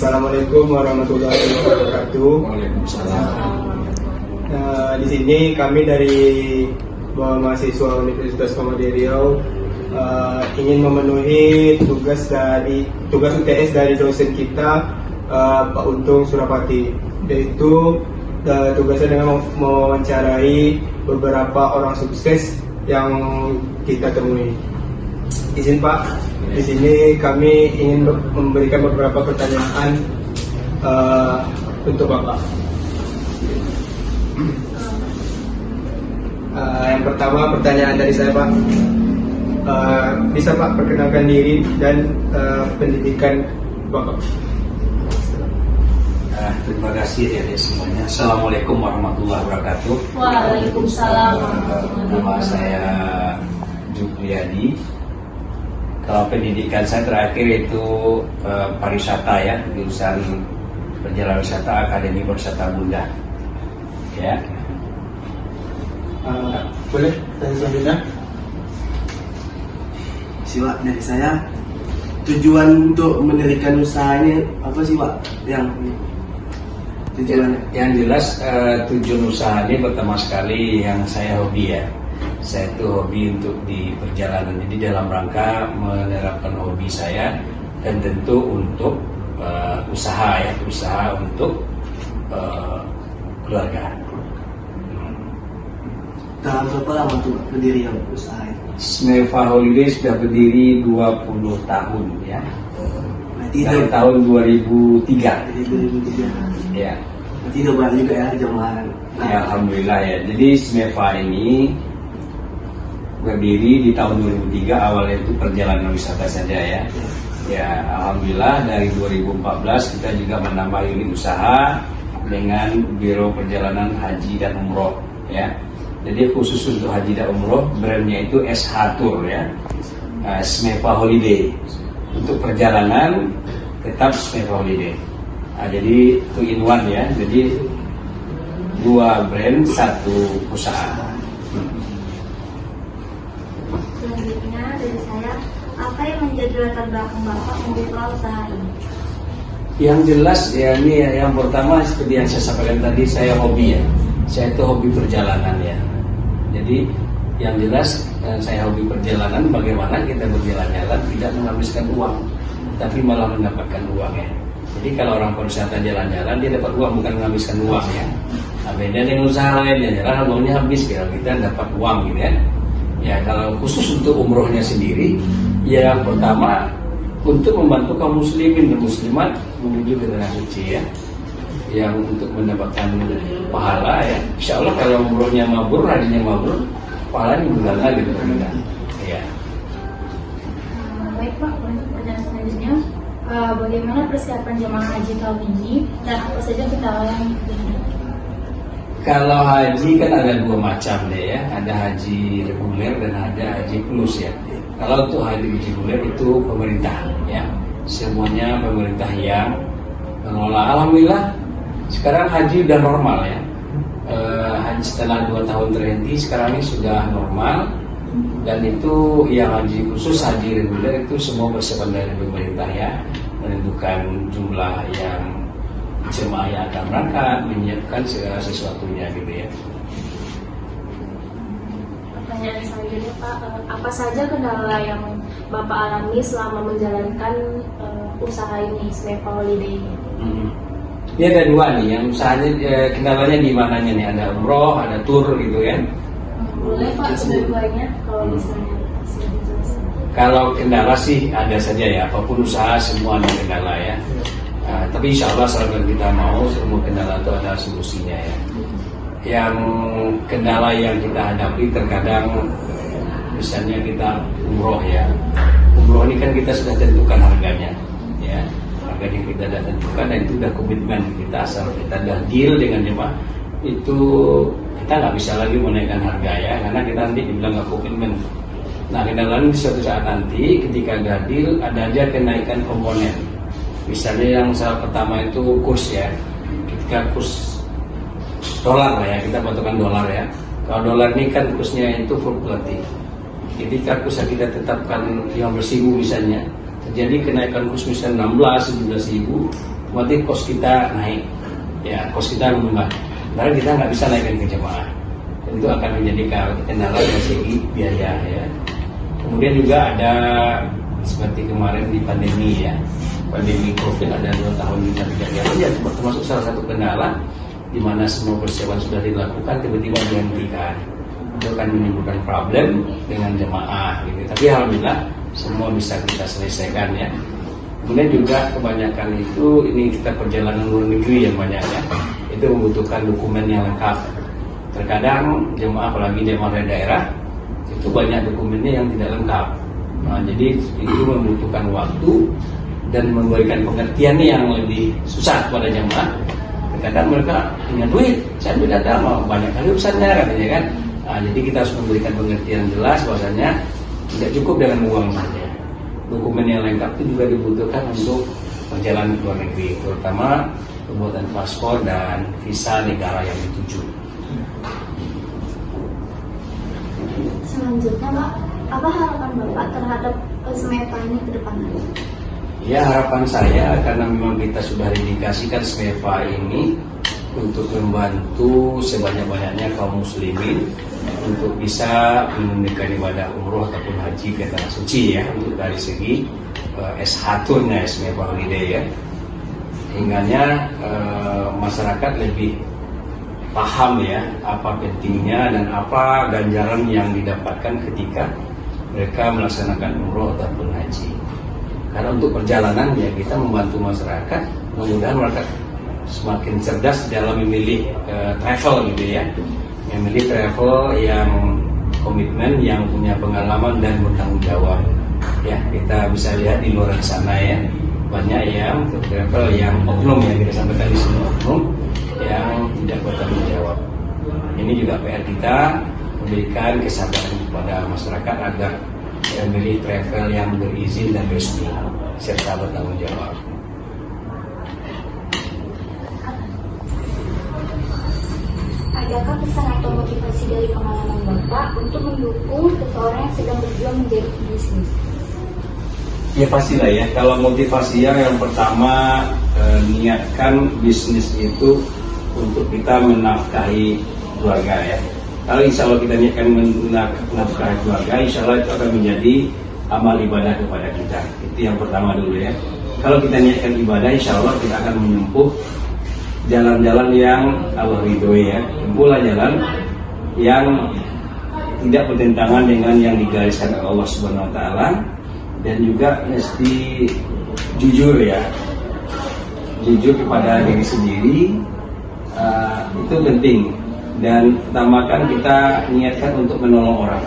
Assalamualaikum warahmatullahi wabarakatuh. Waalaikumsalam. Di sini kami dari mahasiswa Universitas Muhammadiyah Riau ingin memenuhi tugas UTS dari dosen kita, Pak Untung Surapati, yaitu tugasnya dengan mewawancarai beberapa orang sukses yang kita temui. Izin Pak, di sini kami ingin memberikan beberapa pertanyaan untuk Bapak. Yang pertama, pertanyaan dari saya Pak, bisa Pak perkenalkan diri dan pendidikan Bapak? Terima kasih ya semuanya. Assalamualaikum warahmatullahi wabarakatuh. Waalaikumsalam. Nama saya Jupriyadi. Kalau pendidikan saya terakhir itu pariwisata ya, jurusan perjalanan wisata Akademi Pariwisata Bunda. Ya. Boleh tanya selanjutnya? Pak, dari saya, tujuan untuk mendirikan usahanya apa sih Pak? Yang tujuannya? Yang jelas tujuan usaha ini pertama sekali yang saya hobi ya. Saya itu hobi untuk di perjalanan, jadi dalam rangka menerapkan hobi saya dan tentu untuk usaha untuk keluarga. Dalam berapa lama tuh pendirian usaha itu? Smeva Holiday sudah berdiri 20 tahun ya. Berarti Dari itu tahun 2003. dari 2003. Ya. Berarti udah banyak juga ya jamaah. Ya, alhamdulillah ya. Jadi Smeva ini berdiri di tahun 2003, awalnya itu perjalanan wisata saja ya. Ya, alhamdulillah dari 2014 kita juga menambah unit usaha dengan Biro Perjalanan Haji dan Umroh ya. Jadi khusus untuk haji dan umroh, brandnya itu SH Tour ya, Smeva Holiday. Untuk perjalanan tetap Smeva Holiday. Jadi 2 in 1 ya, jadi 2 brand, 1 usaha. Selanjutnya dari saya, apa yang menjadi latar belakang Bapak membuka usaha ini? Yang jelas ya ini yang pertama seperti yang saya sampaikan tadi, saya hobi ya. Saya itu hobi perjalanan ya. Jadi yang jelas saya hobi perjalanan, bagaimana kita berjalan-jalan tidak menghabiskan uang, tapi malah mendapatkan uang ya. Jadi kalau orang pariwisata jalan-jalan dia dapat uang, bukan menghabiskan uang ya. Nah, beda dengan usaha lain ya, jalan uangnya habis, kalau kita dapat uang gitu ya. Ya kalau khusus untuk umrohnya sendiri, ya yang pertama untuk membantu kaum muslimin dan muslimat menuju ke tanah suci ya, yang untuk mendapatkan pahala ya. Insya Allah kalau umrohnya mabrur, hajinya mabrur, pahalanya berganda gitu kan. Ya. Baik Pak, untuk pertanyaan selanjutnya, bagaimana persiapan jemaah haji tahun ini dan apa saja kendala yang dihadapi? Kalau haji kan ada 2 macam deh ya, ada haji reguler dan ada haji plus ya. Kalau untuk haji reguler itu pemerintah ya, semuanya pemerintah yang mengelola. Alhamdulillah sekarang haji udah normal ya. Haji setelah 2 tahun terhenti sekarang ini sudah normal, dan itu yang haji khusus, haji reguler itu semua persiapan dari pemerintah ya, menentukan jumlah yang jemaah yang akan berangkat, menyiapkan segala sesuatunya gitu ya. Pertanyaan selanjutnya Pak, apa saja kendala yang Bapak alami selama menjalankan usaha ini, Smeva Holiday ini? Ini ada 2 nih, yang usahanya kendalanya di mananya nih, ada umroh, ada tour gitu ya. Boleh Pak, kedua-duanya kalau misalnya bisa dijelaskan. Kalau kendala sih ada saja ya, apapun usaha semua ada kendala ya. Tapi insya Allah selama kita mau, semua kendala itu ada solusinya ya. Yang kendala yang kita hadapi terkadang misalnya kita umroh ya. Umroh ini kan kita sudah tentukan harganya ya. Harga yang kita sudah tentukan, dan itu sudah komitmen kita, asal kita sudah deal dengan jemaah itu kita nggak bisa lagi menaikkan harga ya, karena kita nanti dibilang nggak komitmen. Nah, kendalanya di suatu saat nanti ketika ada deal ada aja kenaikan komponen. Misalnya yang saat pertama itu kurs ya, ketika kurs dolar lah ya, kita patokan dolar ya. Kalau dolar ini kan kursnya itu fluktuatif. Ketika kurs kita tetapkan 15.000 misalnya, terjadi kenaikan kurs misalnya 16, 17.000, otomatis kos kita naik, ya kos kita menambah. Karena kita nggak bisa naikkan ke jemaah, dan itu akan menjadi kendala dari segi biaya ya. Kemudian juga ada seperti kemarin di pandemi COVID ada 2 tahun kita tidak jalan, ya termasuk salah satu kendala di mana semua persiapan sudah dilakukan tiba-tiba dihentikan. Itu akan menimbulkan problem dengan jemaah gitu. Tapi alhamdulillah semua bisa kita selesaikan ya. Kemudian juga kebanyakan itu ini kita perjalanan luar negeri yang banyak ya, itu membutuhkan dokumen yang lengkap. Terkadang jemaah apalagi jemaah dari daerah itu banyak dokumennya yang tidak lengkap. Nah, jadi itu membutuhkan waktu dan memberikan pengertian yang lebih susah kepada jemaah. Terkadang mereka punya duit, saya tidak tahu banyak kali urusannya katanya kan. Nah, jadi kita harus memberikan pengertian jelas bahwasanya tidak cukup dengan uang saja. Dokumen yang lengkap itu juga dibutuhkan untuk perjalanan ke luar negeri, terutama pembuatan paspor dan visa negara yang dituju. Selanjutnya Pak, apa harapan Bapak terhadap SMEPA ini ke depannya? Ya, harapan saya karena memang kita sudah dedikasikan SMEPA ini untuk membantu sebanyak-banyaknya kaum muslimin untuk bisa menunaikan ibadah umroh ataupun haji ke tanah suci ya, untuk dari segi S1-nya SMEPA Holiday ya. Hingganya masyarakat lebih paham ya apa pentingnya dan apa ganjaran yang didapatkan ketika mereka melaksanakan umroh ataupun haji. Karena untuk perjalanan ya kita membantu masyarakat, mudah-mudahan mereka semakin cerdas dalam memilih travel gitu ya, memilih travel yang komitmen, yang punya pengalaman dan bertanggung jawab. Ya kita bisa lihat di luar sana ya, banyak yang travel yang oknum yang kita sampaikan di sini oknum yang tidak bertanggung jawab. Ini juga PR kita memberikan kesadaran kepada masyarakat agar memilih travel yang berizin dan resmi serta bertanggung jawab. Adakah pesan atau motivasi dari pengalaman Bapak untuk mendukung seseorang yang sedang berjuang menjadi bisnis? Ya pastilah ya, kalau motivasinya yang pertama niatkan bisnis itu untuk kita menafkahi keluarga ya. Kalau insya Allah kita niatkan menafkahi keluarga, insya Allah itu akan menjadi amal ibadah kepada kita. Itu yang pertama dulu ya. Kalau kita niatkan ibadah, insya Allah kita akan menempuh jalan-jalan yang Allah ridhoi ya. Tempuhlah jalan yang tidak bertentangan dengan yang digariskan oleh Allah Subhanahu Wa Taala, dan juga mesti jujur ya, jujur kepada diri sendiri, itu penting. Dan utamakan kita niatkan untuk menolong orang.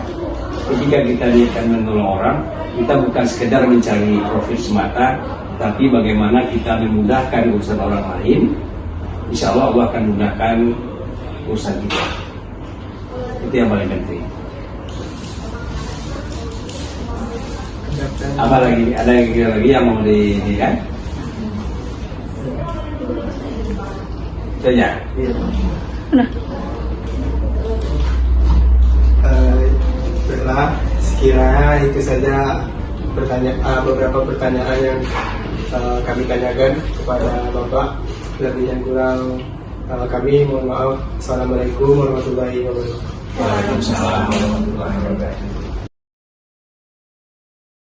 Ketika kita niatkan menolong orang, kita bukan sekedar mencari profit semata, tapi bagaimana kita memudahkan urusan orang lain. Insya Allah Allah akan mudahkan urusan kita. Itu yang paling penting. Apa lagi? Ada lagi yang mau kan? Saja. Baiklah, sekiranya itu saja beberapa pertanyaan yang kami tanyakan kepada Bapak. Lebih dan kurang kami mohon maaf. Assalamualaikum warahmatullahi wabarakatuh. Waalaikumsalam warahmatullahi wabarakatuh.